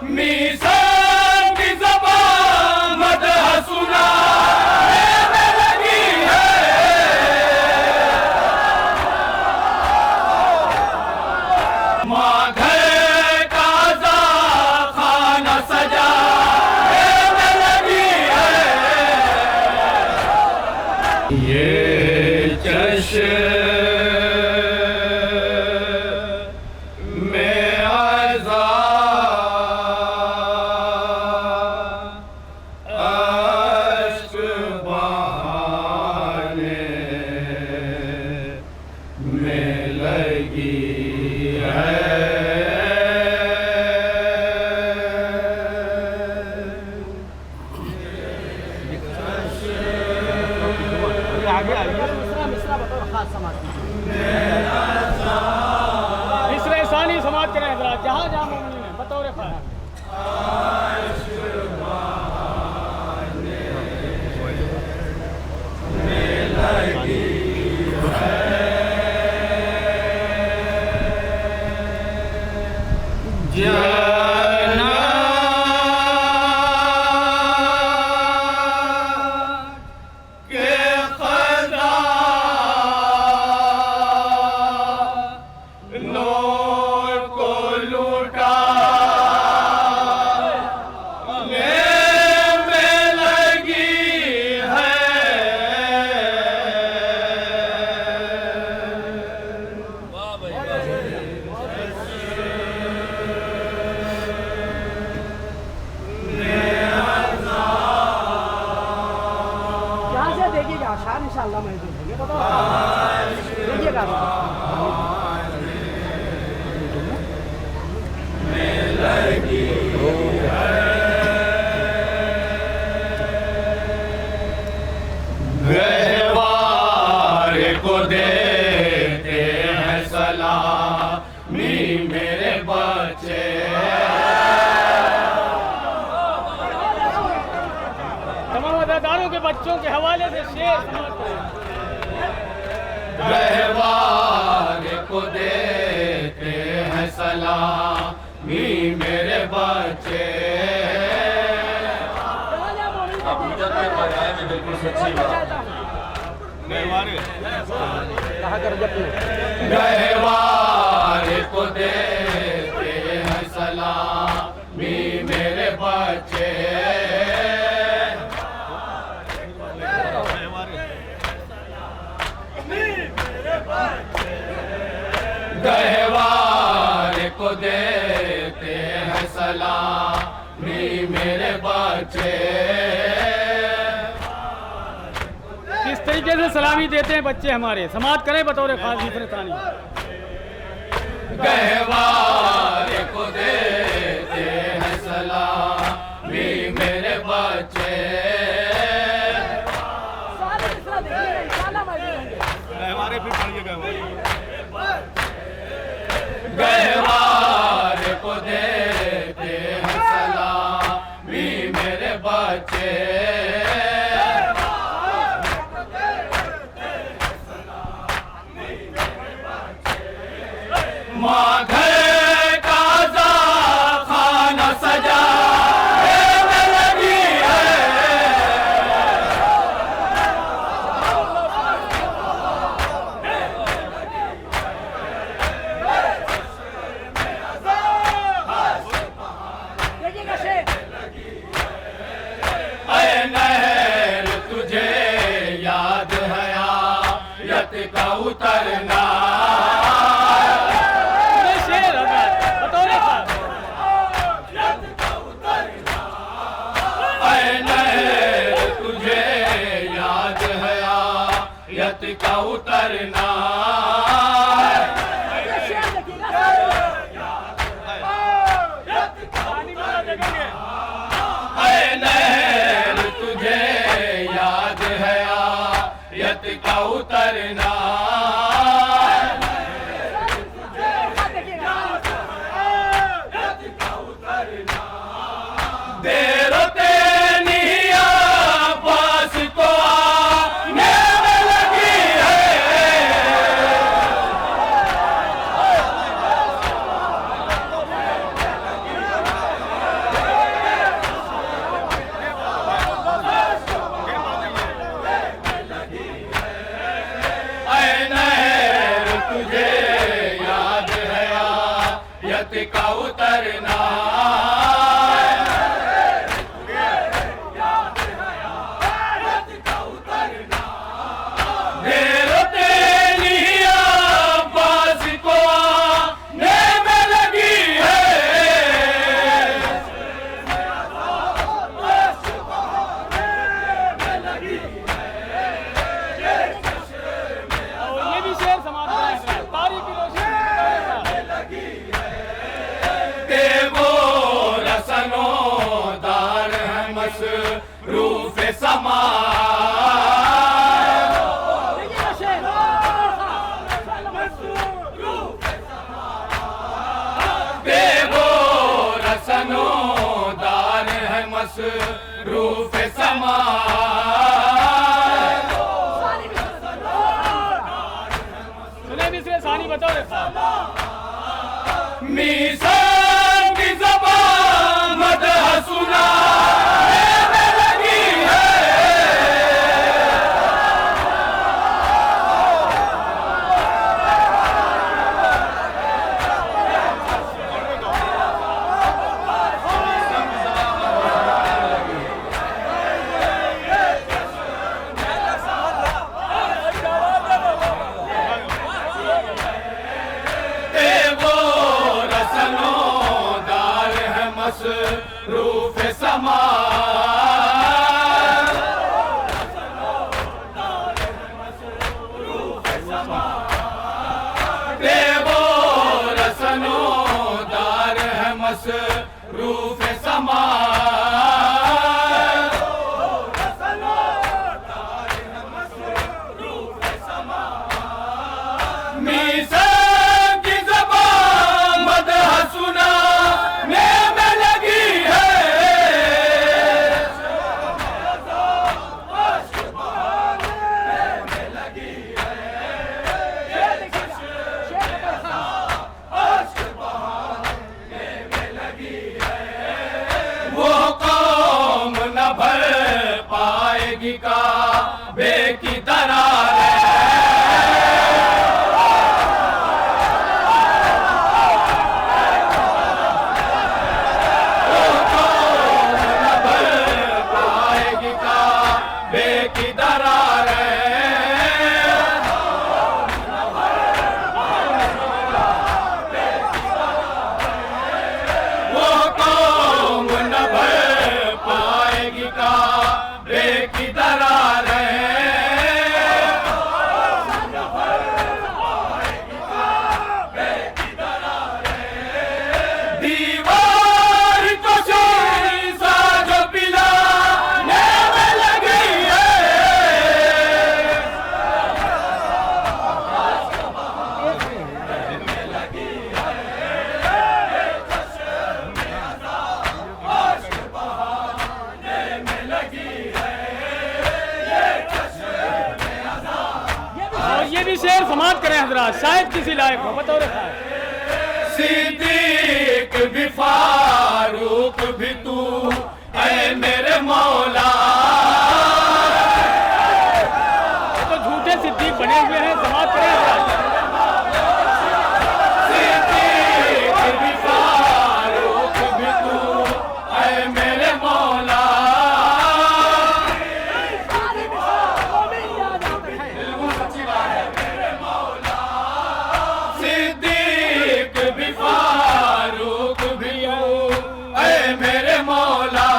मीज़ान की ज़बान मदह सुनाने लगी है। माँ घर का खाना सजाने लगी है। ये जश्न मिसरा समाज करें हजरात जहाँ जहाँ मोमिन है बतौर खास। देखिएगा आशान इंशाअल्लाह महसूस होंगे देखिएगा रहवार को देते हैं सलामी मेरे बच्चे। तमाम अदादारों के बच्चों के हवाले से शेर समाप्त करें। रहवार को देते हैं सलामी मेरे बच्चे। बिल्कुल सच्ची बात। रहवार को देते हैं सलामी मेरे बच्चे। गहवार को देते हैं सलामी मेरे बच्चे। किस तरीके से सलामी देते हैं बच्चे हमारे समाज करें बतौर खास मिसरतानी। गहवार को देते हैं सलामी मेरे बच्चे। गहवार को देते हैं सलामी मेरे बच्चे। माँ घर का खाना सजाने लगी है। अरे नहर तुझे याद है आयत का उतरना। शेर बतौर खास। अरे नहर तुझे याद है आयत का उतरना। अरे नहर तुझे याद है आयत का उतरना। देर तेनिया पास को आने लगी है। मसरूफ समा देखिएगा शेर बेगो रसनो दार है मसरूफ समा सुने मिसरे सानी बताओ रे साहब। मीसान की ज़बान मदह सुना में लगी है। वो रसनो दार है मसरूफ समा वो रसनो दार है मसरूफ समा मीसान की ज़बान मदह सुना में लगी है। वो कौम न भर पाएगी काबे की दरार है। वो कौम न भर पाएगी काबे की दरार है। वो कौम न भर पाएगी काबे की दरार है। दीवार को शीशा जो पिलाने में लगी है। और ये भी शेर समाप्त करें हजरात, शायद किसी लायक हो। बताओ रे साहब। सिद्दीक भी फारूक भी तू ऐ मेरे मौला। ये तो झूठे सिद्दीक बने हुए हैं, समाप्त करें हजरात। सिद्दीक भी फारूक भी तू ऐ मेरे मौला। सिद्दीक भी फारूक भी तू ऐ मेरे मौला।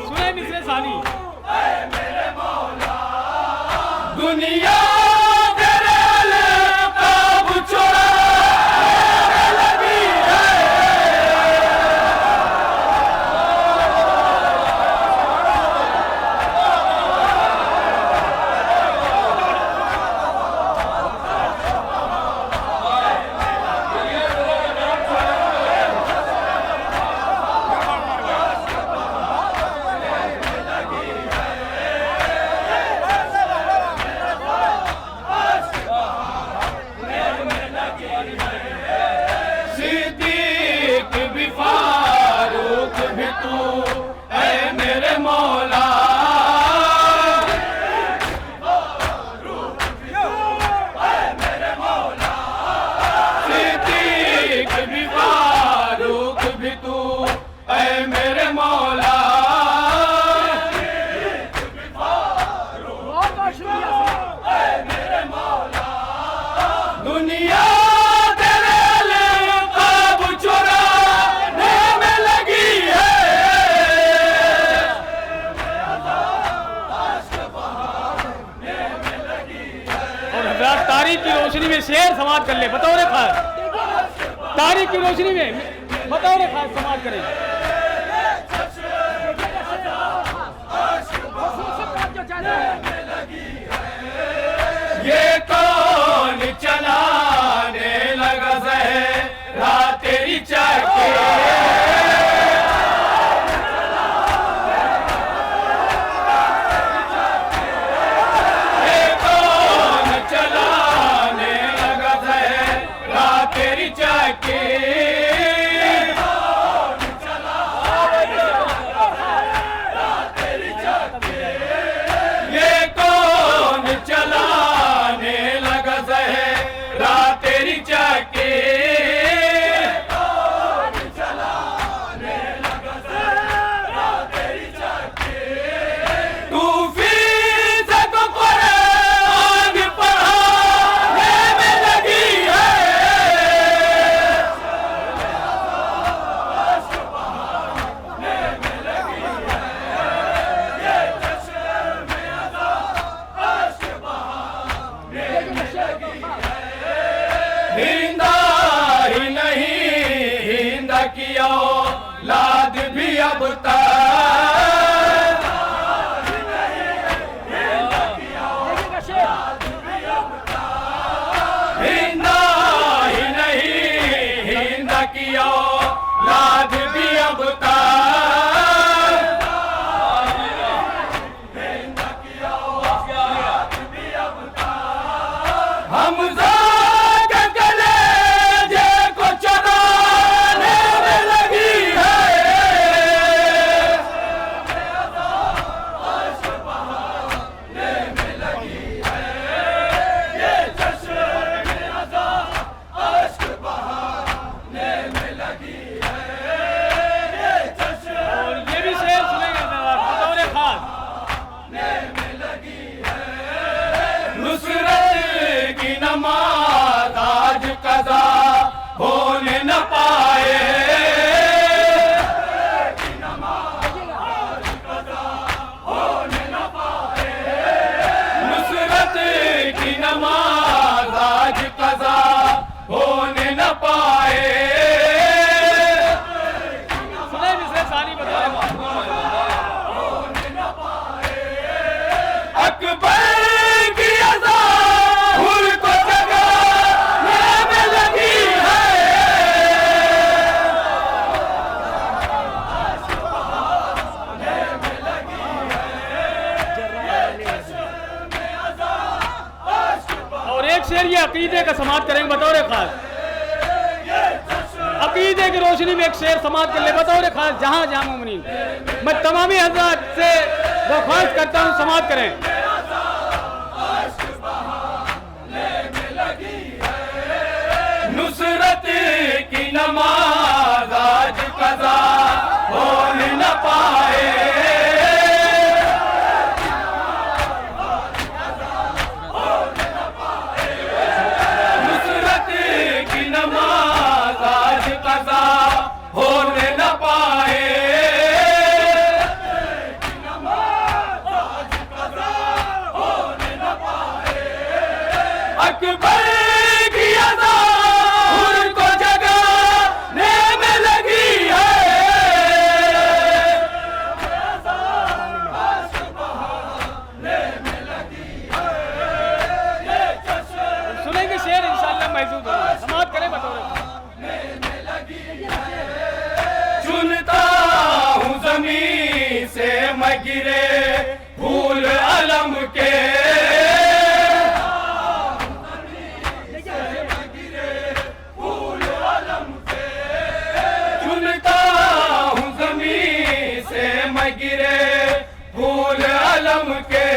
सुने मिसरे सानी। दुनिया तेरे लक़ब चुराने लगी है। सिद्दीक भी फारूक भी तू ऐ मेरे मौला। सिद्दीक भी फारूक भी तू ऐ मेरे मौला। बहुत बहुत शुक्रिया। दुनिया तेरे लक़ब चुराने में लगी है। और हजरात तारीख की रोशनी में शेर समाप्त कर ले। बताओ रे खान, तारीख की रोशनी में बतौर खास समाज करें। जो जाना है ये कौन चलाने लगा ज़हरा तेरी चाके लाद भी अब हिंदा ही नहीं हिंदा किया लाद भी अब हम नमाज आज कज़ा होने न पाए नुसरत की नमाज आज कज़ा होने न पाए अकबर शेर ये अकीदे का समाप्त करेंगे बतौर खास। अकीदे की रोशनी में एक शेर समाप्त कर ले बतौर खास। जहां जहां मुमनीन मैं तमामी हज़रात से दरख्वास्त करता हूं समाप्त करें। नुसरत की नमाज आज कज़ा होने न पाए होने न पाए अकबर की अज़ा उनको जगाने में लगी है सुनेंगे शेर इंशाअल्लाह महसूस होगा। समाप्त करें बतौर चुनता हूँ ज़मीन से मैं गिरे फूल अलम के चुनता हूँ ज़मीन से मैं गिरे फूल अलम के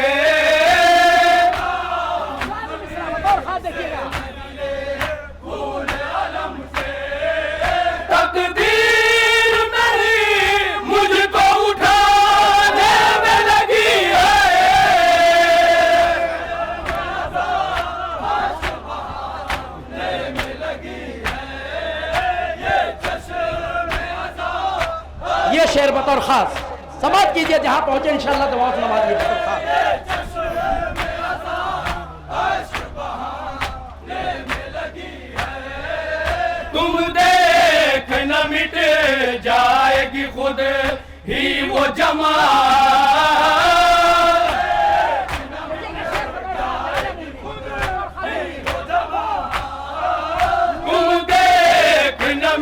ये शेर बतौर खास समाप्त कीजिए। जहां पहुंचे इंशाअल्लाह दुआ से नवाज़िए बतौर खास। तुम देख न मिटे खुद ही वो जमा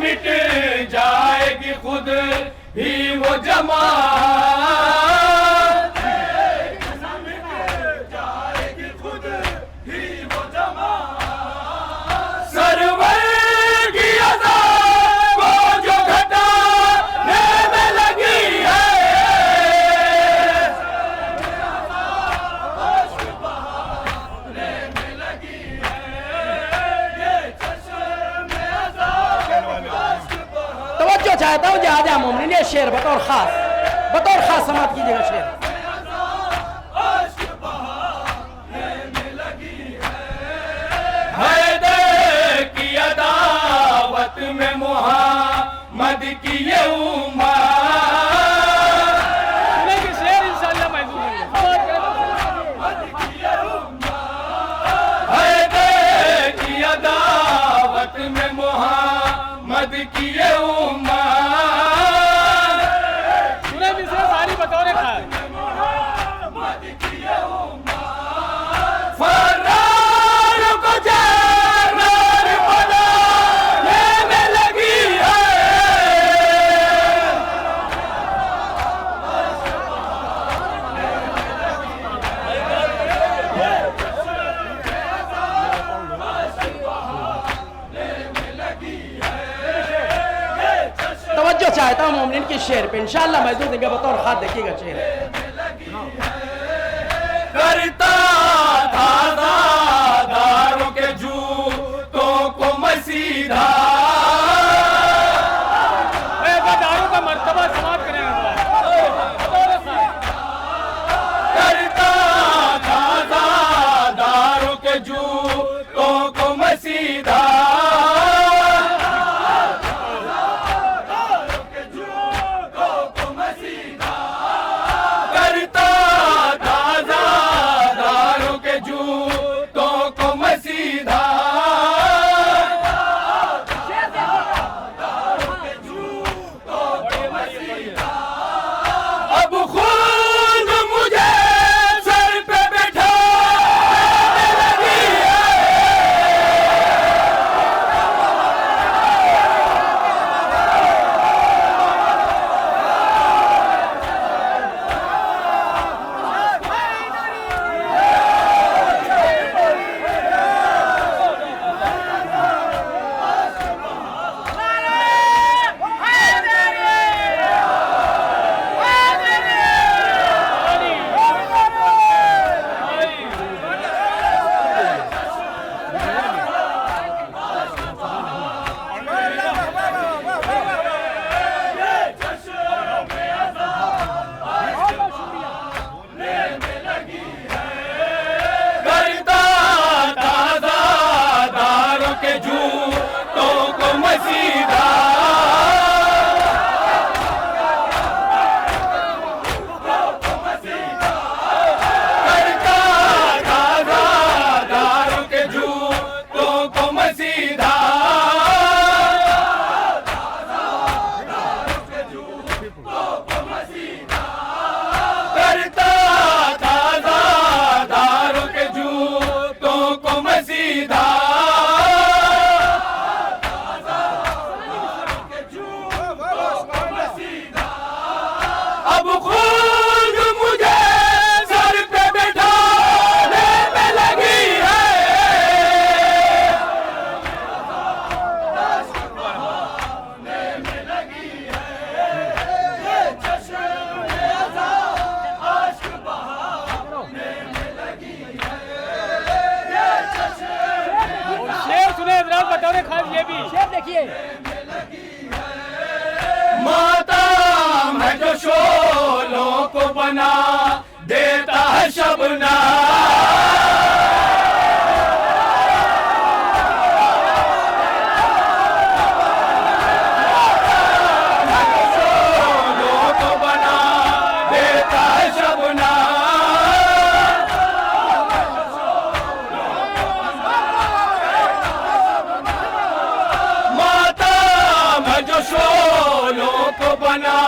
मिट जाएगी खुद ही वो जमा जाएगी खुद ही वो जमा सरवर की अज़ा वो जो घटाने में लगी है बहाने में लगी है ये चश्मे अज़ा तवज्जो चाहता हूँ जहाँ मोमिन ये शेर बतौर खास समाप्त कीजिएगा शेर। हैदर की अदावत में मोहम्मद की ये सुने कि शेर इंशाअल्लाह महसूस हैदर की अदावत में मोहम्मद की ये सुने भी से सारी बतौर खास फरार को जानवर बनाने में लगी है तवज्जो चाहता हूँ मोमिन की शेर पे इंशाअल्लाह महसूस देंगे बतौर खास देखिएगा शेर। करता था दारों के जूतों को मसीधा दारों का मर्तबा समाप्त करेंगे करता था दारों के जूतों को मसीधा करता दारों के जूतों को मसीधा अब खुद मुझे सर पे बैठाने लगी है करता ताज़ा दारों के जूतों को मसीधा करता ताज़ा दारों के जूतों को मसीधा करता ताज़ा दारों के जूतों को मसीधा अब खुद मुझे सर पे बैठाने में लगी है शेर सुने हजरात बतौर खास ये भी शेर देखिए। मातम है जो शोलों को बना देता है शबना शोलों को बना देता है शबना मातम है जो शोलों को बना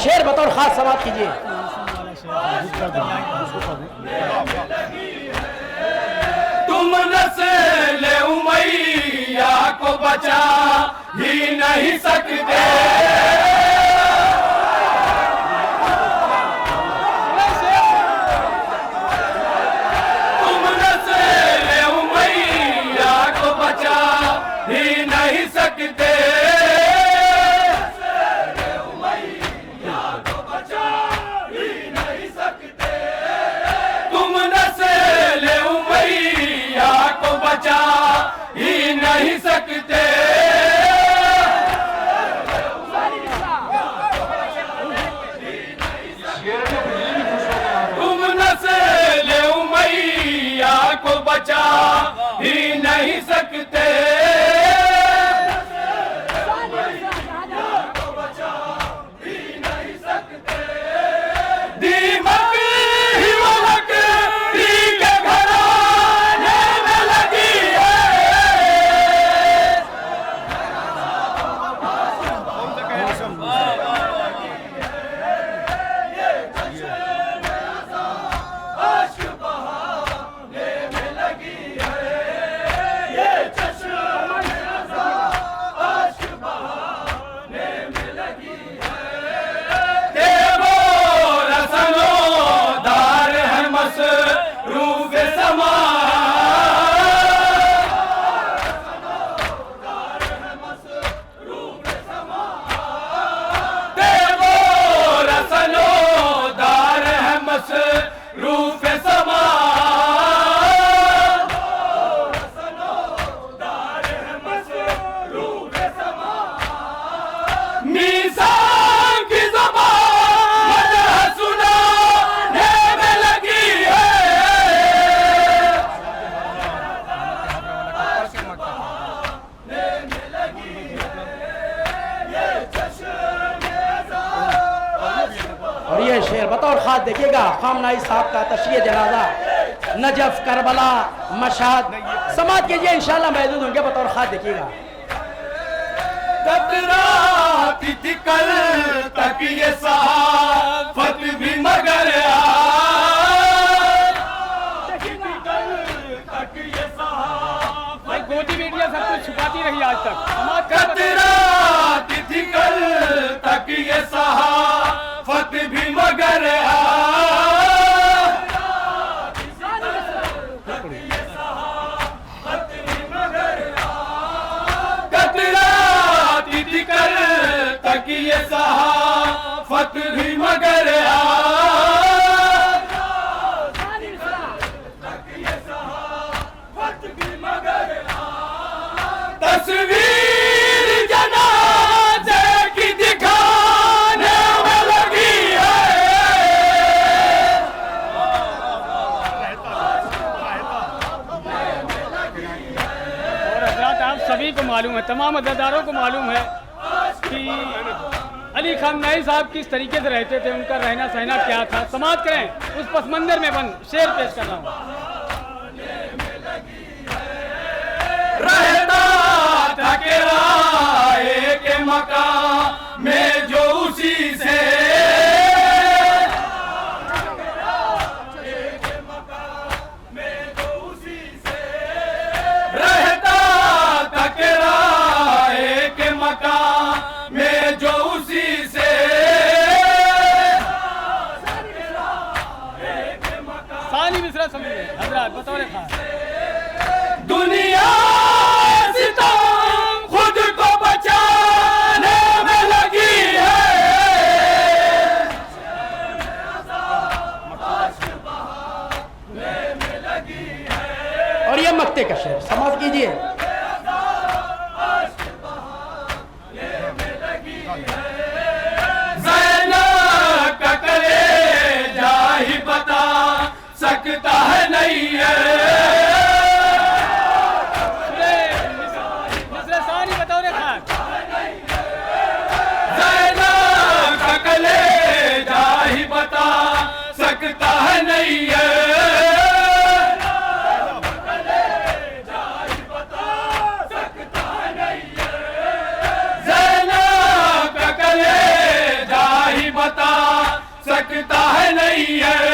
शेर बतौर खास समाप्त कीजिए। तुम नस्ल उमैया को बचा ही नहीं सकते, तुम नस्ल उमैया को बचा ही नहीं सकते, तुम नस्ल उमैया को बचा ही नहीं सकते, तुम नस्ल उमैया को बचा ही नहीं सकते, दीमक ही मलक ठीक घराने में लगी है, देवो रसनो दार है मसरूफ समा, देवो रसनो दार है मसरूफ समा, मीज़ान की ज़बान मदह सुनाने में लगी है, और ये शेर बतौर खास देखिएगा, खामनाई साहब का तशरीह जनाजा, नजफ, करबला, मशहद समाप्त कीजिए, इंशाल्लाह महदूद होंगे। बतौर खास देखिएगा। कतराती थी कल तक ये सहाफत भी मगर भाई गोदी मीडिया सब कुछ छुपाती रही आज तक, समाज का कतराती थी कल तक ये सहाफत भी मगर कतराती थी कल तक ये सहाफत भी मगर तस्वीर जनाजे की दिखाने में लगी है, और हजरात आप सभी को मालूम है, तमाम अदादारों को मालूम है कि अली खामनाई साहब किस तरीके से रहते थे, उनका रहना सहना क्या था। समाप्त करें, उस पस मंजर में बंद शेर पेश कर रहा हूँ। रहता था किराए के मकान में जो उसी से, रहता था किराए के मकान में जो उसी से, सानी मिश्रा समझिए हजरात बतौर खास। दुनिया सितम खुद को बचाने में लगी है, और ये मक्ते का शेर समाप्त कीजिए। ज़ैनब का कलेजा ही बता सकता है नहीं है, मिश्रा सानी बतौर खास। ज़ैनब का कलेजा ही बता सकता है नहीं है, सकता है नहीं है